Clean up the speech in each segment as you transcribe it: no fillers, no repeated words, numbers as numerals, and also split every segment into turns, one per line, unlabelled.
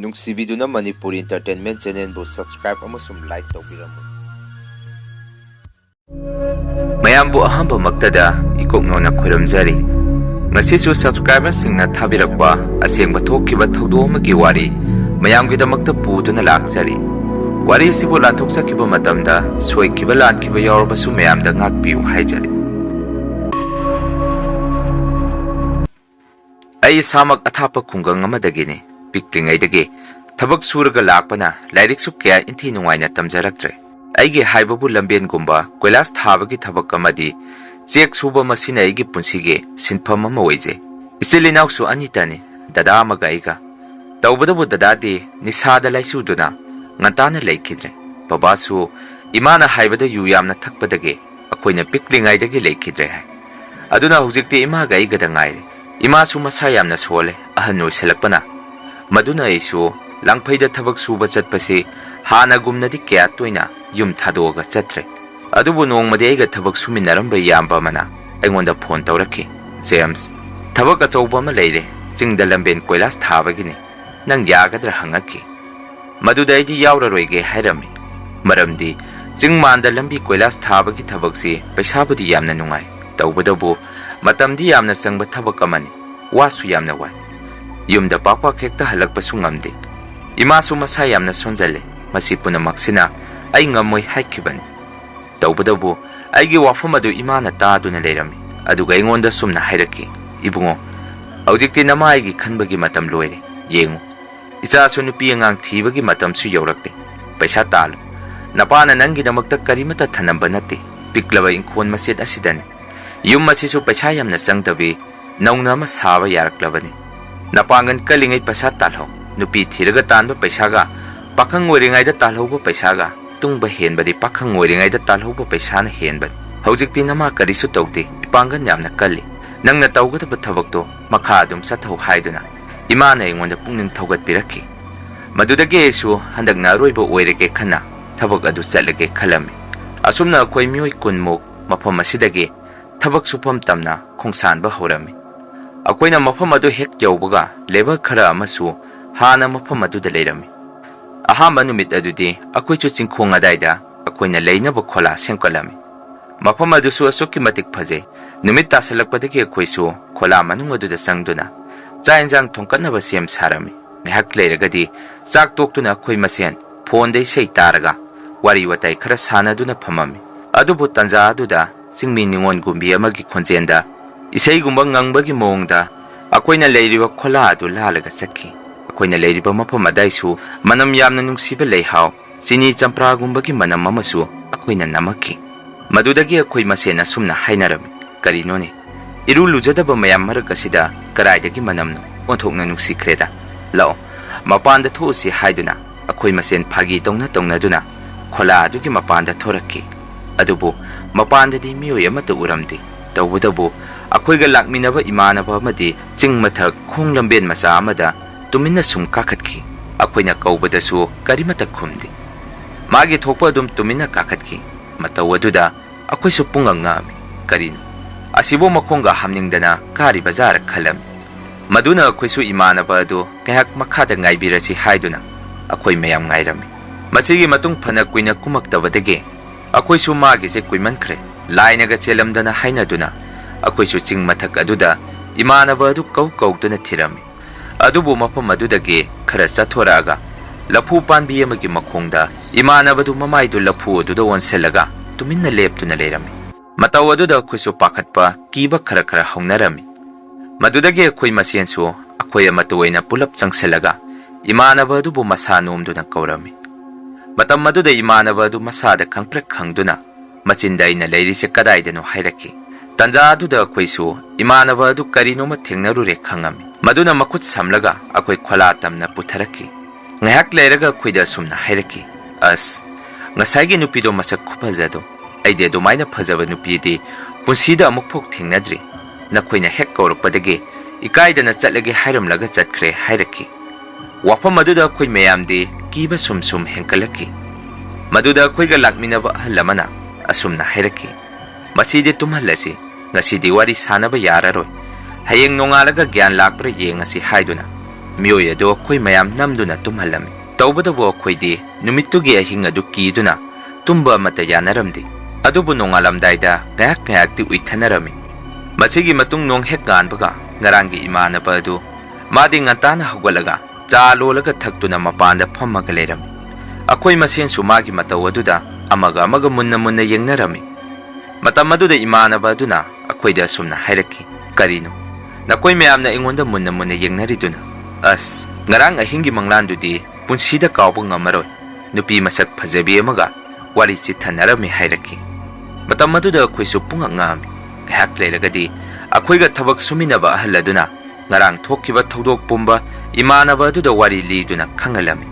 ꯅꯨꯡꯁꯤꯕꯤꯗꯨꯅ Manipuri entertainment ꯆꯦꯅꯦꯜꯕꯨ subscribe ꯑꯃꯁꯨꯡ like ꯇꯧꯕꯤꯔꯝꯃꯨ꯫
ꯃꯌꯥꯝꯕꯨ ꯑꯍꯥꯟꯕꯃꯛꯇꯗ ꯏꯀꯣꯛꯅꯣꯅ ꯈꯣꯏꯔꯝꯖꯔꯤ꯫ ꯉꯁꯤꯁꯨ ꯁꯕꯁꯀ꯭ꯔꯥꯏꯕꯔꯁꯤꯡꯅ ꯊꯥꯕꯤꯔꯛꯄ ꯑꯁꯦꯡꯕ ꯊꯣꯛꯈꯤꯕ ꯊꯧꯗꯣꯛ ꯑꯃꯒꯤ ꯋꯥꯔꯤ ꯃꯌꯥꯝꯒꯤꯗꯃꯛꯇ ꯄꯨꯗꯨꯅ ꯂꯥꯛꯆꯔꯤ꯫ ꯋꯥꯔꯤ ꯑꯁꯤꯕꯨ ꯂꯥꯟꯊꯣꯛꯆꯈꯤꯕ ꯃꯇꯝꯗ ꯁꯣꯏꯈꯤꯕ ꯂꯥꯟꯈꯤꯕ ꯌꯥꯎꯔꯕꯁꯨ ꯃꯌꯥꯝꯗ ꯉꯥꯛꯄꯤꯌꯨ ꯍꯥꯏꯖꯔꯤ꯫ ꯑꯩ ꯏꯁꯥꯃꯛ ꯑꯊꯥꯞꯄ ꯈꯨꯡꯒꯪ ꯑꯃꯗꯒꯤꯅꯤ꯫ ꯄꯤꯛꯂꯤꯉꯩꯗꯒꯤ ꯊꯕꯛ ꯁꯨꯔꯒ ꯂꯥꯛꯄꯅ ꯂꯥꯏꯔꯤꯛꯁꯨ ꯀꯌꯥ ꯏꯟꯊꯤ ꯅꯨꯡꯉꯥꯏꯅ ꯇꯝꯖꯔꯛꯇ꯭ꯔꯦ꯫ ꯑꯩꯒꯤ ꯍꯥꯏꯕꯕꯨ ꯂꯝꯕꯦꯟꯒꯨꯝꯕ ꯀꯣꯏꯂꯥꯁ ꯊꯥꯕꯒꯤ ꯊꯕꯛ ꯑꯃꯗꯤ ꯆꯦꯛ ꯁꯨꯕ ꯃꯁꯤꯅ ꯑꯩꯒꯤ ꯄꯨꯟꯁꯤꯒꯤ ꯁꯤꯟꯐꯝ ꯑꯃ ꯑꯣꯏꯖꯩ꯫ ꯏꯆꯤꯜ ꯏꯅꯥꯎꯁꯨ ꯑꯅꯤꯇꯅꯤ, ꯗꯗꯥ ꯑꯃꯒ ꯑꯩꯒ꯫ ꯇꯧꯕꯗꯕꯨ ꯗꯗꯥꯗꯤ ꯅꯤꯁꯥꯗ ꯂꯥꯏꯆꯨꯗꯨꯅ ꯉꯟꯇꯥꯅ ꯂꯩꯈꯤꯗ꯭ꯔꯦ꯫ ꯕꯕꯥꯁꯨ ꯏꯃꯥꯅ ꯍꯥꯏꯕꯗ ꯌꯨ ꯌꯥꯝꯅ ꯊꯛꯄꯗꯒꯤ ꯑꯩꯈꯣꯏꯅ ꯄꯤꯛꯂꯤꯉꯩꯗꯒꯤ ꯂꯩꯈꯤꯗ꯭ꯔꯦ ꯍꯥꯏ꯫ ꯑꯗꯨꯅ ꯍꯧꯖꯤꯛꯇꯤ ꯏꯃꯥꯒ ꯑꯩꯒꯗ ꯉꯥꯏꯔꯦ꯫ ꯏꯃꯥꯁꯨ ꯃꯁꯥ ꯌꯥꯝꯅ ꯁꯣꯜꯂꯦ, ꯑꯍꯟ ꯑꯣꯏꯁꯜꯂꯛꯄꯅ꯫ ꯃꯗꯨꯅ ꯑꯩꯁꯨ ꯂꯥꯡꯐꯩꯗ ꯊꯕꯛ ꯁꯨꯕ ꯆꯠꯄꯁꯤ ꯍꯥꯟꯅꯒꯨꯝꯅꯗꯤ ꯀꯌꯥ ꯇꯣꯏꯅ ꯌꯨꯝ ꯊꯥꯗꯣꯛꯑꯒ ꯆꯠꯇ꯭ꯔꯦ꯫ ꯑꯗꯨꯕꯨ ꯅꯣꯡꯃꯗꯤ ꯑꯩꯒ ꯊꯕꯛ ꯁꯨꯃꯤꯟꯅꯔꯝꯕ ꯏꯌꯥꯝꯕ ꯑꯃꯅ ꯑꯩꯉꯣꯟꯗ ꯐꯣꯟ ꯇꯧꯔꯛꯈꯤ꯫ "ꯖꯦꯝꯁ, ꯊꯕꯛ ꯑꯆꯧꯕ ꯑꯃ ꯂꯩꯔꯦ, ꯆꯤꯡꯗ ꯂꯝꯕꯦꯟ ꯀꯣꯏꯂꯥꯁ ꯊꯥꯕꯒꯤꯅꯤ꯫ ꯅꯪ ꯌꯥꯒꯗ꯭ꯔꯥ?" ꯍꯪꯉꯛꯈꯤ꯫ ꯃꯗꯨꯗ ꯑꯩꯗꯤ ꯌꯥꯎꯔꯔꯣꯏꯒꯦ ꯍꯥꯏꯔꯝꯃꯤ꯫ ꯃꯔꯝꯗꯤ ꯆꯤꯡ ꯃꯥꯟꯗ ꯂꯝꯕꯤ ꯀꯣꯏꯂꯥꯁ ꯊꯥꯕꯒꯤ ꯊꯕꯛꯁꯤ ꯄꯩꯁꯥꯕꯨꯗꯤ ꯌꯥꯝꯅ ꯅꯨꯡꯉꯥꯏ, ꯇꯧꯕꯗꯕꯨ ꯃꯇꯝꯗꯤ ꯌꯥꯝꯅ ꯆꯪꯕ ꯊꯕꯛ ꯑꯃꯅꯤ, ꯋꯥꯁꯨ ꯌꯥꯝꯅ ꯋꯥꯏ꯫ ꯌꯨꯝꯗ ꯄꯥꯛ ꯄꯥꯛ ꯍꯦꯛꯇ ꯍꯜꯂꯛꯄꯁꯨ ꯉꯝꯗꯦ꯫ ꯏꯃꯥꯁꯨ ꯃꯁꯥ ꯌꯥꯝꯅ ꯁꯣꯟꯖꯜꯂꯦ꯫ ꯃꯁꯤ ꯄꯨꯝꯅꯃꯛꯁꯤꯅ ꯑꯩ ꯉꯝꯃꯣꯏ ꯍꯥꯏꯈꯤꯕꯅꯤ꯫ ꯇꯧꯕꯗꯕꯨ ꯑꯩꯒꯤ ꯋꯥꯐꯝ ꯑꯗꯨ ꯏꯃꯥꯅ ꯇꯥꯗꯨꯅ ꯂꯩꯔꯝꯃꯤ꯫ ꯑꯗꯨꯒ ꯑꯩꯉꯣꯟꯗ ꯁꯨꯝꯅ ꯍꯥꯏꯔꯛꯈꯤ, "ꯏꯕꯨꯡꯉꯣ, ꯍꯧꯖꯤꯛꯇꯤ ꯅꯃꯥ ꯑꯩꯒꯤ ꯈꯟꯕꯒꯤ ꯃꯇꯝ ꯂꯣꯏꯔꯦ꯫ ꯌꯦꯡꯉꯨ, ꯏꯆꯥꯁꯨ ꯅꯨꯄꯤ ꯑꯉꯥꯡ ꯊꯤꯕꯒꯤ ꯃꯇꯝꯁꯨ ꯌꯧꯔꯛꯂꯦ꯫ ꯄꯩꯁꯥ ꯇꯥꯜꯂꯨ꯫ ꯅꯄꯥꯅ ꯅꯪꯒꯤꯗꯃꯛꯇ ꯀꯔꯤꯃꯠꯇ ꯊꯅꯝꯕ ꯅꯠꯇꯦ, ꯄꯤꯛꯂꯕ ꯏꯪꯈꯣꯜ ꯃꯆꯦꯠ ꯑꯁꯤꯗꯅꯤ꯫ ꯌꯨꯝ ꯑꯁꯤꯁꯨ ꯄꯩꯁꯥ ꯌꯥꯝꯅ ꯆꯪꯗꯕꯤ ꯅꯧꯅ ꯑꯃ ꯁꯥꯕ ꯌꯥꯔꯛꯂꯕꯅꯤ꯫ ꯅꯄꯥꯡꯒꯜ ꯀꯜꯂꯤꯉꯩ ꯄꯩꯁꯥ ꯇꯥꯜꯍꯧ꯫ ꯅꯨꯄꯤ ꯊꯤꯔꯒ ꯇꯥꯟꯕ ꯄꯩꯁꯥꯒ ꯄꯥꯈꯪ ꯑꯣꯏꯔꯤꯉꯩꯗ ꯇꯥꯜꯍꯧꯕ ꯄꯩꯁꯥꯒ ꯇꯨꯡꯕ ꯍꯦꯟꯕꯗꯤ ꯄꯥꯈꯪ ꯑꯣꯏꯔꯤꯉꯩꯗ ꯇꯥꯜꯍꯧꯕ ꯄꯩꯁꯥꯅ ꯍꯦꯟꯕꯅꯤ꯫ ꯍꯧꯖꯤꯛꯇꯤ ꯅꯃꯥ ꯀꯔꯤꯁꯨ ꯇꯧꯗꯦ, ꯏꯄꯥꯡꯒꯜ ꯌꯥꯝꯅ ꯀꯜꯂꯤ꯫ ꯅꯪꯅ ꯇꯧꯒꯗꯕ ꯊꯕꯛꯇꯣ ꯃꯈꯥ ꯑꯗꯨꯝ ꯆꯠꯊꯧ" ꯍꯥꯏꯗꯨꯅ ꯏꯃꯥꯅ ꯑꯩꯉꯣꯟꯗ ꯄꯨꯛꯅꯤꯡ ꯊꯧꯒꯠꯄꯤꯔꯛꯈꯤ꯫ ꯃꯗꯨꯗꯒꯤ ꯑꯩꯁꯨ ꯍꯟꯗꯛꯅ ꯑꯔꯣꯏꯕ ꯑꯣꯏꯔꯒꯦ ꯈꯟꯅ ꯊꯕꯛ ꯑꯗꯨ ꯆꯠꯂꯒꯦ ꯈꯜꯂꯝꯃꯤ꯫ ꯑꯁꯨꯝꯅ ꯑꯩꯈꯣꯏ ꯃꯤꯑꯣꯏ 10ꯃꯨꯛ ꯃꯐꯝ ꯑꯁꯤꯗꯒꯤ ꯊꯕꯛ ꯁꯨꯐꯝ ꯇꯝꯅ ꯈꯣꯡꯁꯥꯟꯕ ꯍꯧꯔꯝꯃꯤ꯫ ꯑꯩꯈꯣꯏꯅ ꯃꯐꯝ ꯑꯗꯨ ꯍꯦꯛ ꯌꯧꯕꯒ ꯂꯦꯕꯔ ꯈꯔ ꯑꯃꯁꯨ ꯍꯥꯟꯅ ꯃꯐꯝ ꯑꯗꯨꯗ ꯂꯩꯔꯝꯃꯤ꯫ ꯑꯍꯥꯟꯕ ꯅꯨꯃꯤꯠ ꯑꯗꯨꯗꯤ ꯑꯩꯈꯣꯏꯁꯨ ꯆꯤꯡꯈꯣꯡ ꯑꯗꯥꯏꯗ ꯑꯩꯈꯣꯏꯅ ꯂꯩꯅꯕ ꯈꯣꯂꯥ ꯁꯦꯝꯒꯠꯂꯝꯃꯤ꯫ ꯃꯐꯝ ꯑꯗꯨꯁꯨ ꯑꯁꯨꯛꯀꯤ ꯃꯇꯤꯛ ꯐꯖꯩ꯫ ꯅꯨꯃꯤꯠ ꯇꯥꯁꯜꯂꯛꯄꯗꯒꯤ ꯑꯩꯈꯣꯏꯁꯨ ꯈꯣꯂꯥ ꯃꯅꯨꯡ ꯑꯗꯨꯗ ꯆꯪꯗꯨꯅ ꯆꯥꯛ ꯏꯟꯖꯥꯡ ꯊꯣꯡꯀꯠꯅꯕ ꯁꯦꯝ ꯁꯥꯔꯝꯃꯤ꯫ ꯉꯥꯏꯍꯥꯛ ꯂꯩꯔꯒꯗꯤ ꯆꯥꯛ ꯇꯣꯛꯇꯨꯅ ꯑꯩꯈꯣꯏ ꯃꯁꯦꯟ ꯐꯣꯟꯗ ꯏꯁꯩ ꯇꯥꯔꯒ ꯋꯥꯔꯤ ꯋꯥꯇꯥꯏ ꯈꯔ ꯁꯥꯟꯅꯗꯨꯅ ꯐꯝꯃꯝꯃꯤ꯫ ꯑꯗꯨꯕꯨ ꯇꯟꯖꯥ ꯑꯗꯨꯗ ꯆꯤꯡꯃꯤ ꯅꯤꯉꯣꯟꯒꯨꯝꯕꯤ ꯑꯃꯒꯤ ꯈꯣꯟꯖꯦꯜꯗ ꯏꯁꯩꯒꯨꯝꯕ ꯉꯪꯕꯒꯤ ꯃꯑꯣꯡꯗ ꯑꯩꯈꯣꯏꯅ ꯂꯩꯔꯤꯕ ꯈꯣꯂꯥ ꯑꯗꯨ ꯂꯥꯜꯂꯒ ꯆꯠꯈꯤ꯫ ꯑꯩꯈꯣꯏꯅ ꯂꯩꯔꯤꯕ ꯃꯐꯝ ꯑꯗꯥꯏꯁꯨ ꯃꯅꯝ ꯌꯥꯝꯅ ꯅꯨꯡꯁꯤꯕ ꯂꯩꯍꯥꯎ, ꯆꯤꯅꯤ ꯆꯝꯄ꯭ꯔꯥꯒꯨꯝꯕꯒꯤ ꯃꯅꯝ ꯑꯃꯁꯨ ꯑꯩꯈꯣꯏꯅ ꯅꯝꯃꯛꯈꯤ꯫ ꯃꯗꯨꯗꯒꯤ ꯑꯩꯈꯣꯏ ꯃꯁꯦꯟ ꯑꯁꯨꯝꯅ ꯍꯥꯏꯅꯔꯝꯃꯤ, "ꯀꯔꯤꯅꯣꯅꯦ, ꯏꯔꯨ ꯂꯨꯖꯗꯕ ꯃꯌꯥꯝ ꯃꯔꯛ ꯑꯁꯤꯗ ꯀꯔꯥꯏꯗꯒꯤ ꯃꯅꯝꯅꯣ? ꯑꯣꯟꯊꯣꯛꯅ ꯅꯨꯡꯁꯤꯈ꯭ꯔꯦꯗ꯫ ꯂꯥꯛꯑꯣ, ꯃꯄꯥꯟꯗ ꯊꯣꯛꯎꯁꯤ" ꯍꯥꯏꯗꯨꯅ ꯑꯩꯈꯣꯏ ꯃꯁꯦꯟ ꯐꯥꯒꯤ ꯇꯧꯅꯗꯨꯅ ꯈꯣꯂꯥ ꯑꯗꯨꯒꯤ ꯃꯄꯥꯟꯗ ꯊꯣꯔꯛꯈꯤ꯫ ꯑꯗꯨꯕꯨ ꯃꯄꯥꯟꯗꯗꯤ ꯃꯤꯑꯣꯏ ꯑꯃꯠꯇ ꯎꯔꯝꯗꯦ꯫ ꯇꯧꯕꯇꯕꯨ ꯑꯩꯈꯣꯏꯒ ꯂꯥꯛꯃꯤꯟꯅꯕ ꯏꯃꯥꯟꯅꯕ ꯑꯃꯗꯤ ꯆꯤꯡ ꯃꯊꯛ ꯈꯣꯡ ꯂꯝꯕꯦꯟ ꯃꯆꯥ ꯑꯃꯗ ꯇꯨꯃꯤꯟꯅ ꯁꯨꯝ ꯀꯥꯈꯠꯈꯤ꯫ ꯑꯩꯈꯣꯏꯅ ꯀꯧꯕꯗꯁꯨ ꯀꯔꯤꯃꯠꯇ ꯈꯨꯝꯗꯦ꯫ ꯃꯥꯒꯤ ꯊꯣꯛꯄ ꯑꯗꯨꯝ ꯇꯨꯃꯤꯟꯅ ꯀꯥꯈꯠꯈꯤ꯫ ꯃꯇꯧ ꯑꯗꯨꯗ ꯑꯩꯈꯣꯏꯁꯨ ꯄꯨꯡꯉꯛ ꯉꯛꯑꯝꯃꯤ꯫ ꯀꯔꯤꯅꯣ, ꯑꯁꯤꯕꯨ ꯃꯈꯣꯡꯒ ꯍꯥꯝꯅꯤꯡꯗꯅ ꯀꯥꯔꯤꯕꯖꯥꯔ ꯈꯜꯂꯝꯃꯤ꯫ ꯃꯗꯨꯅ ꯑꯩꯈꯣꯏꯁꯨ ꯏꯃꯥꯟꯅꯕ ꯑꯗꯨ ꯉꯥꯏꯍꯥꯛ ꯃꯈꯥꯗ ꯉꯥꯏꯕꯤꯔꯁꯤ ꯍꯥꯏꯗꯨꯅ ꯑꯩꯈꯣꯏ ꯃꯌꯥꯝ ꯉꯥꯏꯔꯝꯃꯤ꯫ ꯃꯁꯤꯒꯤ ꯃꯇꯨꯡ ꯐꯅ ꯀꯨꯏꯅ ꯀꯨꯝꯃꯛꯇꯕꯗꯒꯤ ꯑꯩꯈꯣꯏꯁꯨ ꯃꯥꯒꯤꯁꯦ ꯀꯨꯏꯃꯟꯈ꯭ꯔꯦ, ꯂꯥꯏꯅꯒ ꯆꯦꯜꯂꯝꯗꯅ ꯍꯥꯏꯅꯗꯨꯅ ꯑꯩꯈꯣꯏꯁꯨ ꯆꯤꯡ ꯃꯊꯛ ꯑꯗꯨꯗ ꯏꯃꯥꯟꯅꯕ ꯑꯗꯨ ꯀꯧꯗꯨꯅ ꯊꯤꯔꯝꯃꯤ꯫ ꯑꯗꯨꯕꯨ ꯃꯐꯝ ꯑꯗꯨꯗꯒꯤ ꯈꯔ ꯆꯠꯊꯣꯔꯛꯑꯒ ꯂꯐꯨ ꯄꯥꯟꯕꯤ ꯑꯃꯒꯤ ꯃꯈꯣꯡꯗ ꯏꯃꯥꯟꯅꯕꯗꯨ ꯃꯃꯥꯏꯗꯨ ꯂꯐꯨ ꯑꯗꯨꯗ ꯑꯣꯟꯁꯤꯜꯂꯒ ꯇꯨꯃꯤꯟꯅ ꯂꯦꯞꯇꯨꯅ ꯂꯩꯔꯝꯃꯤ꯫ ꯃꯇꯧ ꯑꯗꯨꯗ ꯑꯩꯈꯣꯏꯁꯨ ꯄꯥꯈꯠꯄ, ꯀꯤꯕ ꯈꯔ ꯍꯧꯅꯔꯝꯃꯤ꯫ ꯃꯗꯨꯗꯒꯤ ꯑꯩꯈꯣꯏ ꯃꯁꯦꯟꯁꯨ ꯑꯩꯈꯣꯏ ꯑꯃꯠꯇ ꯑꯣꯏꯅ ꯄꯨꯂꯞ ꯆꯪꯁꯤꯜꯂꯒ ꯏꯃꯥꯟꯅꯕ ꯑꯗꯨꯕꯨ ꯃꯁꯥ ꯅꯣꯝꯗꯨꯅ ꯀꯧꯔꯝꯃꯤ꯫ ꯃꯇꯝ ꯑꯗꯨꯗ ꯏꯃꯥꯟꯅꯕ ꯑꯗꯨ ꯃꯁꯥꯗ ꯈꯪꯄ꯭ꯔꯦꯛ ꯈꯪꯗꯨꯅ ꯃꯆꯤꯟꯗ ꯑꯩꯅ ꯂꯩꯔꯤꯁꯦ ꯀꯗꯥꯏꯗꯅꯣ ꯍꯥꯏꯔꯛꯈꯤ꯫ ꯇꯟꯖꯥ ꯑꯗꯨꯗ ꯑꯩꯈꯣꯏꯁꯨ ꯏꯃꯥꯟꯅꯕ ꯑꯗꯨ ꯀꯔꯤꯅꯣꯃ ꯊꯦꯡꯅꯔꯨꯔꯦ ꯈꯪꯉꯝꯃꯤ꯫ ꯃꯗꯨꯅ ꯃꯈꯨꯠ ꯁꯝꯂꯒ ꯑꯩꯈꯣꯏ ꯈꯣꯂꯥ ꯇꯝꯅ ꯄꯨꯊꯔꯛꯈꯤ꯫ ꯉꯥꯏꯍꯥꯛ ꯂꯩꯔꯒ ꯑꯩꯈꯣꯏꯗ ꯑꯁꯨꯝꯅ ꯍꯥꯏꯔꯛꯈꯤ, "ꯑꯁ, ꯉꯁꯥꯏꯒꯤ ꯅꯨꯄꯤꯗꯣ ꯃꯁꯛ ꯈꯨꯐꯖꯗꯣ! ꯑꯩꯗꯤ ꯑꯗꯨꯃꯥꯏꯅ ꯐꯖꯕ ꯅꯨꯄꯤꯗꯤ ꯄꯨꯟꯁꯤꯗ ꯑꯃꯨꯛꯐꯥꯎ ꯊꯦꯡꯅꯗ꯭ꯔꯤ꯫ ꯅꯈꯣꯏꯅ ꯍꯦꯛ ꯀꯧꯔꯛꯄꯗꯒꯤ ꯏꯀꯥꯏꯗꯅ ꯆꯠꯂꯒꯦ ꯍꯥꯏꯔꯝꯂꯒ ꯆꯠꯈ꯭ꯔꯦ" ꯍꯥꯏꯔꯛꯈꯤ꯫ ꯋꯥꯐꯝ ꯑꯗꯨꯗ ꯑꯩꯈꯣꯏ ꯃꯌꯥꯝꯗꯤ ꯀꯤꯕ ꯁꯨꯝ ꯍꯦꯟꯀꯠꯂꯛꯈꯤ꯫ ꯃꯗꯨꯗ ꯑꯩꯈꯣꯏꯒ ꯂꯥꯛꯃꯤꯟꯅꯕ ꯑꯍꯜ ꯑꯃꯅ ꯑꯁꯨꯝꯅ ꯍꯥꯏꯔꯛꯈꯤ, "ꯃꯁꯤꯗꯤ ꯇꯨꯝꯍꯜꯂꯁꯤ, ꯉꯁꯤꯗꯤ ꯋꯥꯔꯤ ꯁꯥꯟꯅꯕ ꯌꯥꯔꯔꯣꯏ, ꯍꯌꯦꯡ ꯅꯣꯡꯉꯥꯜꯂꯒ ꯒ꯭ꯌꯥꯟ ꯂꯥꯛꯄ꯭ꯔꯥ ꯌꯦꯡꯉꯁꯤ" ꯍꯥꯏꯗꯨꯅ miyoy ado akhoi mayam namduna tumhalami tawbadabu akhoi di numittugi ahing adu kiduna tumba mata yanaramdi adubu nongalamdaida ngayak ti uithanarami masigi matung nong hek ganbaga ngarangi imanaba adu madi ngantana hugalaga cha lolaga thakduna mapanda phammaga lerami akhoi masen sumagi mataw aduda amaga munna yengnarami matam aduda imanaba aduna akhoi sumna hairaki karino nakoi mayamna ingonda munna yengnariduna as ngarang ahingi manglandudi punsida kawba ngamaroi nupi masak phajabi amaga wari chithanarami hairaki matam aduda akhoi su punga ngami hak leragadi akhoi ga thabak suminaba ahaladuna ngarang thokiba thodok pumba imanaba aduda wari liduna khangalami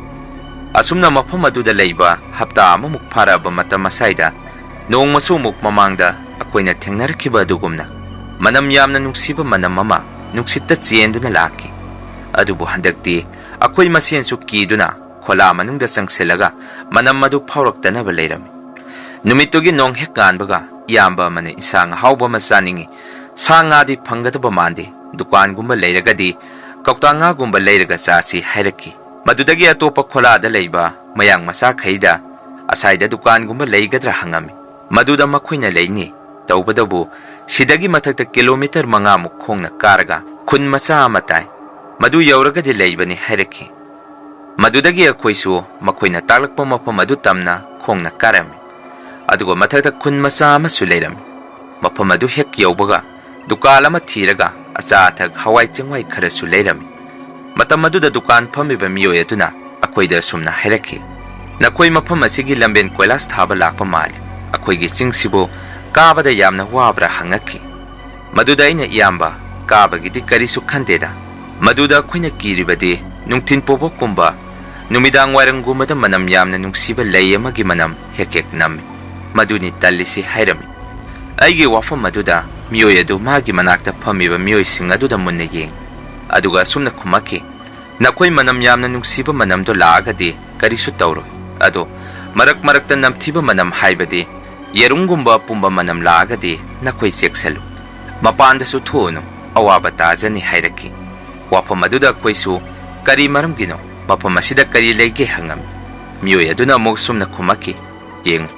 asumna mafam aduda leiba hapta amamuk pharaba matam asaida nong masumuk mamangda akoina thengnarakhiba adugumna manam yamna nungsiba manam mama nuksitta chienduna laki adubu handakti akoi masen su kiduna khola manungda sangselaga manam madu phauraktanaba leirami numitugi nong hekkanbaga yamba mane isang hauba masaningi sangadi phangadaba mande dukan gumba leiragadi kautanga gumba leiraga chachi hairaki madudagi atopa khola da leiba mayang masa khaida asaida dukan gumba leigadra hangami maduda makhoina leini tawbadabu sidagi mathakta kilometer manga muk khongna karaga khun macha amatai madu yauragadi leibani hairaki madudagi akhoisu makhoina taklakpa mafam adu tamna khongna karami adugo mathakta khun macha ama su leirami mafam adu hek yaubaga dukal ama thiraga acha thak hawai chengwai khara su leirami matam aduda dukan phamiba miyoy aduna akhoida sumna hairaki nakoi mafam asigi lamben koilas thaba lakpa mali akhoigi chingsibo kabada yamna wabra hangaki maduda ina iyamba kabagidi karisu khandeda maduda khoina kiribadi nungtin pobok kumba numidang warangumada manam yamna nungsiba layamagi manam hekek nam maduni tallisi hairami aigi wafam maduda miyoy adu magi manakta phamiba miyoy sing aduda munna yeng aduga sumna khumaki nakoi manam yamna nungsiba manamdo laagadi karisu tawro ado marakta namthiba manam haibadi yerungumba pumba manam laagadi nakoi seksalu mapanda su thono awaba tajani hairaki wafam aduda koisu kari maramgino mafam asida kari lege hangam miyoy aduna mok sumna khumaki yeng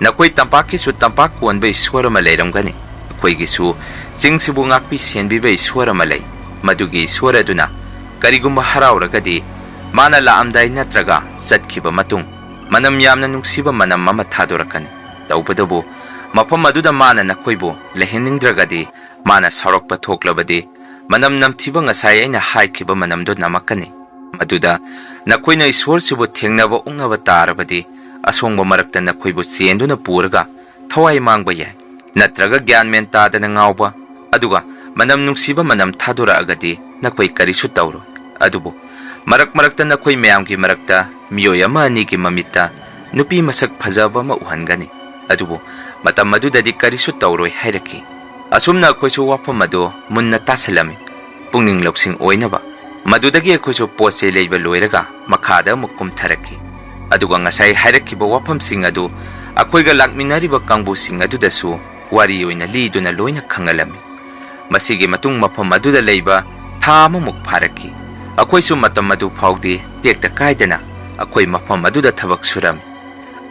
nakoi tampaki su tampak wonba iswarama leiramgani akoigi su singsibu ngakpi senbiba iswarama lei madugi iswara aduna karigumba harauragadi mana laamdai natraga satkhiba matung manam yamna nungsiba manam ama thadorakani tawbadabu mafam aduda mana nakoibu leheningdragadi mana sarokpa thoklabadi manam namthiba ngasai aina haikhiba manamdo namakani maduda nakoina iswarsibu thengnaba ungnaba tarabadi asongba marakta nakoibu chenduna puraga thawai mangba yai natraga gyanmen tadana ngawba aduga manam nungsiba manam thadora agadi nakoi karisu tawro adubu marakta nakoi mayamgi marakta miyoy ama anigi mamitta nupi masak phajaba ma uhangani adubu matam madudadi karisu tawroi hairaki asumna khoisu wafam madu munna tasalami pungning loksing oinaba madudagi khoisu pose leiba loiraga makhada mukum tharaki aduga ngasai hairaki ba wafam sing adu akhoiga lakminari ba kangbu sing adu dasu wari oina liduna loina khangalami masigi matung mafam aduda leiba thama muk pharaki akhoisu matam madu phawdi tekta kaidana akhoi mafam aduda thabak suram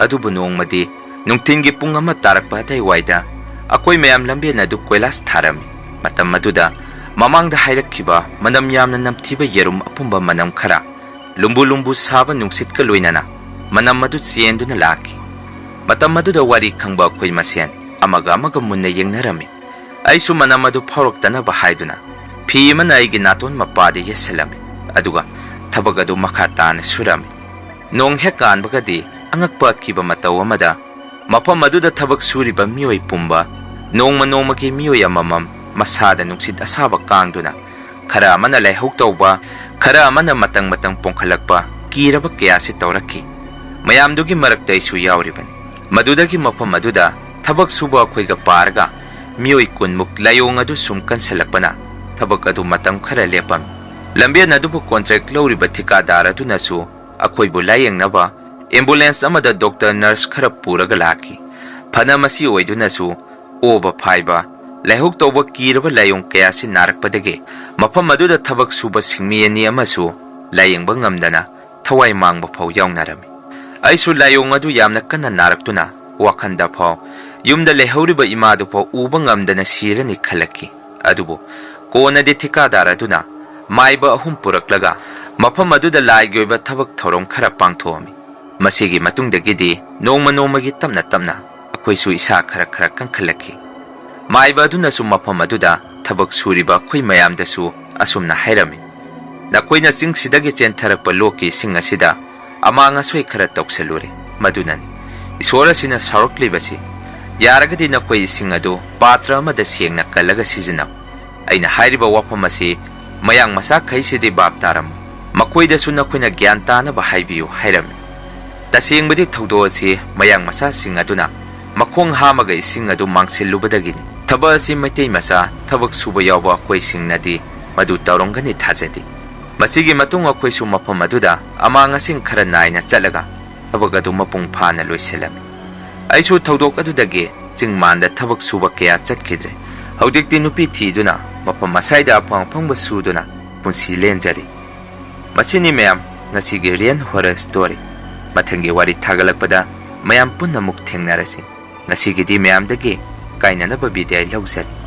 adubu nongmadi nungtingi pung ama tarakpa dai waida akoi mayam lambe na du koilas tharami matam maduda mamangda hairakhiba manam yamna namthiba yerum apumba manam khara lumbu saba nungsit ka loinana manam madu chienduna laki matam maduda wari khangba khoi masen amaga munna yengnarami aisu manam madu phauroktana ba haiduna phi mana aigi naton mapade yesalami aduga thabagadu makhata surami nong hekan bagadi angakpa kiba mataw amada mafam aduda thabak suriba miyoy pumba nongmagi miyoy amamam masada nungsit asaba kangduna khara amana laihok tawba khara amana matang pongkhalakpa kiraba kayasi tawraki mayamdugi marakta isu yauribani madudagi mafam aduda thabak suba khoiga parga miyoy kunmuk layong adu sum kansalakpana thabak adu matang khara lepam lambian adubu contract lawriba thikadar adunasu akhoibu layengnaba ambulance amada doctor nurse khara puraga laki phana masi oidunasu oba phaiba ꯂꯥꯏꯍꯧ ꯇꯧꯕ ꯀꯤꯔꯕ ꯂꯥꯏꯑꯣꯡ ꯀꯌꯥꯁꯤ ꯅꯥꯔꯛꯄꯗꯒꯤ ꯃꯐꯝ ꯑꯗꯨꯗ ꯊꯕꯛ ꯁꯨꯕ ꯁꯤꯟꯃꯤ ꯑꯅꯤ ꯑꯃꯁꯨ ꯂꯥꯌꯦꯡꯕ ꯉꯝꯗꯅ ꯊꯋꯥꯏ ꯃꯥꯡꯕ ꯐꯥꯎ ꯌꯥꯎꯅꯔꯝꯃꯤ꯫ ꯑꯩꯁꯨ ꯂꯥꯏꯑꯣꯡ ꯑꯗꯨ ꯌꯥꯝꯅ ꯀꯟꯅ ꯅꯥꯔꯛꯇꯨꯅ ꯋꯥꯈꯟꯗ ꯐꯥꯎ ꯌꯨꯝꯗ ꯂꯩꯍꯧꯔꯤꯕ ꯏꯃꯥꯗꯨ ꯐꯥꯎ ꯎꯕ ꯉꯝꯗꯅ ꯁꯤꯔꯅꯤ ꯈꯜꯂꯛꯈꯤ꯫ ꯑꯗꯨꯕꯨ ꯀꯣꯟꯅꯗꯤ ꯊꯤꯀꯥꯗꯥꯔ ꯑꯗꯨꯅ ꯃꯥꯏꯕ 3 ꯄꯨꯔꯛꯂꯒ ꯃꯐꯝ ꯑꯗꯨꯗ ꯂꯥꯏꯒꯤ ꯑꯣꯏꯕ ꯊꯕꯛ ꯊꯧꯔꯝ ꯈꯔ ꯄꯥꯡꯊꯣꯛꯑꯝꯃꯤ꯫ ꯃꯁꯤꯒꯤ ꯃꯇꯨꯡꯗꯒꯤꯗꯤ ꯅꯣꯡꯃ ꯅꯣꯡꯃꯒꯤ ꯇꯞꯅ ꯇꯞꯅ ꯑꯩꯈꯣꯏꯁꯨ ꯏꯁꯥ ꯈꯔ ꯀꯟꯈꯠꯂꯛꯈꯤ꯫ ꯃꯥꯏꯕ ꯑꯗꯨꯅꯁꯨ ꯃꯐꯝ ꯑꯗꯨꯗ ꯊꯕꯛ ꯁꯨꯔꯤꯕ ꯑꯩꯈꯣꯏ ꯃꯌꯥꯝꯗꯁꯨ ꯑꯁꯨꯝꯅ ꯍꯥꯏꯔꯝꯃꯤ, ꯅꯈꯣꯏꯅ ꯆꯤꯡꯁꯤꯗꯒꯤ ꯆꯦꯟꯊꯔꯛꯄ ꯂꯣꯛꯀꯤ ꯏꯁꯤꯡ ꯑꯁꯤꯗ ꯑꯃꯥꯡ ꯑꯁꯣꯏ ꯈꯔ ꯇꯧꯁꯜꯂꯨꯔꯦ, ꯃꯗꯨꯅꯅꯤ ꯏꯁꯣꯔ ꯑꯁꯤꯅ ꯁꯥꯎꯔꯛꯂꯤꯕꯁꯤ꯫ ꯌꯥꯔꯒꯗꯤ ꯅꯈꯣꯏ ꯏꯁꯤꯡ ꯑꯗꯨ ꯄꯥꯇ꯭ꯔ ꯑꯃꯗ ꯁꯦꯡꯅ ꯀꯜꯂꯒ ꯁꯤꯖꯤꯟꯅꯧ꯫ ꯑꯩꯅ ꯍꯥꯏꯔꯤꯕ ꯋꯥꯐꯝ ꯑꯁꯤ ꯃꯌꯥꯡ ꯃꯆꯥꯈꯩꯁꯤꯗꯤ ꯚꯥꯞ ꯇꯥꯔꯝꯃꯤ, ꯃꯈꯣꯏꯗꯁꯨ ꯅꯈꯣꯏꯅ ꯒ꯭ꯌꯥꯟ ꯇꯥꯅꯕ ꯍꯥꯏꯕꯤꯌꯨ ꯍꯥꯏꯔꯝꯃꯤ꯫ ꯇꯁꯦꯡꯕꯗꯤ ꯊꯧꯗꯣꯛ ꯑꯁꯤ ꯃꯌꯥꯡ ꯃꯆꯥꯁꯤꯡ ꯑꯗꯨꯅ ꯃꯈꯣꯡ ꯍꯥꯝꯃꯒ ꯏꯁꯤꯡ ꯑꯗꯨ ꯃꯥꯡꯁꯤꯜꯂꯨꯕꯗꯒꯤꯅꯤ꯫ ꯊꯕꯛ ꯑꯁꯤ ꯃꯩꯇꯩ ꯃꯆꯥ ꯊꯕꯛ ꯁꯨꯕ ꯌꯥꯎꯕ ꯑꯩꯈꯣꯏꯁꯤꯡꯅꯗꯤ ꯃꯗꯨ ꯇꯧꯔꯝꯒꯅꯤ ꯊꯥꯖꯗꯦ꯫ ꯃꯁꯤꯒꯤ ꯃꯇꯨꯡ ꯑꯩꯈꯣꯏꯁꯨ ꯃꯐꯝ ꯑꯗꯨꯗ ꯑꯃꯥꯡ ꯑꯁꯤꯡ ꯈꯔ ꯅꯥꯏꯅ ꯆꯠꯂꯒ ꯊꯕꯛ ꯑꯗꯨ ꯃꯄꯨꯡ ꯐꯥꯅ ꯂꯣꯏꯁꯤꯜꯂꯝꯃꯤ꯫ ꯑꯩꯁꯨ ꯊꯧꯗꯣꯛ ꯑꯗꯨꯗꯒꯤ ꯆꯤꯡ ꯃꯥꯟꯗ ꯊꯕꯛ ꯁꯨꯕ ꯀꯌꯥ ꯆꯠꯈꯤꯗ꯭ꯔꯦ꯫ ꯍꯧꯖꯤꯛꯇꯤ ꯅꯨꯄꯤ ꯊꯤꯗꯨꯅ ꯃꯐꯝ ꯑꯁꯥꯏꯗ ꯑꯐꯪ ꯑꯐꯪꯕ ꯁꯨꯗꯨꯅ ꯄꯨꯟꯁꯤ ꯂꯦꯟꯖꯔꯤ꯫ ꯃꯁꯤꯅꯤ ꯃꯌꯥꯝ ꯉꯁꯤꯒꯤ ꯔꯤꯌꯦꯜ ꯍꯣꯔꯔ ꯁ꯭ꯇꯣꯔꯤ꯫ ꯃꯊꯪꯒꯤ ꯋꯥꯔꯤ ꯊꯥꯒꯠꯂꯛꯄꯗ ꯃꯌꯥꯝ ꯄꯨꯟꯅ ꯑꯃꯨꯛ ꯊꯦꯡꯅꯔꯁꯤ꯫ ꯉꯁꯤꯒꯤꯗꯤ ꯃꯌꯥꯝꯗꯒꯤ ꯀꯥꯏꯅꯅꯕ ꯕꯤꯗꯥꯏ ꯂꯧꯖꯔꯤ꯫